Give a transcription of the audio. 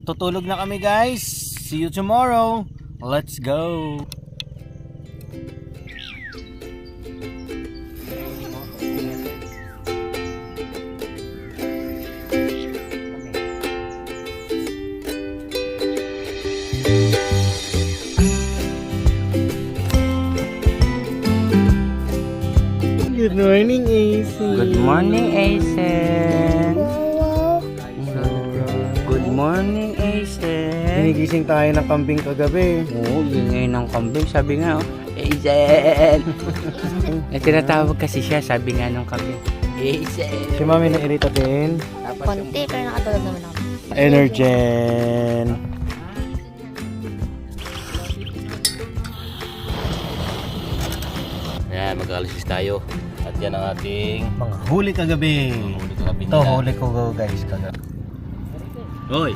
tutulog na kami guys. See you tomorrow. Let's go. Good morning, AC. Good morning, Aisen. Good morning, Aisen. Ginigising tayo ng kambing kagabi. Oo, ingay ng kambing. Sabi nga, Aisen. Tinatawag kasi siya, sabi nga ng kambing, Aisen. Si mami na irita din. Konti, pero nakatulog naman ako. Energen. Ayan, mag-alisis tayo. At yan ang ating Mga huli kagabi. huli kagabi Ito, nila. huli ko guys kagabi. Hoy!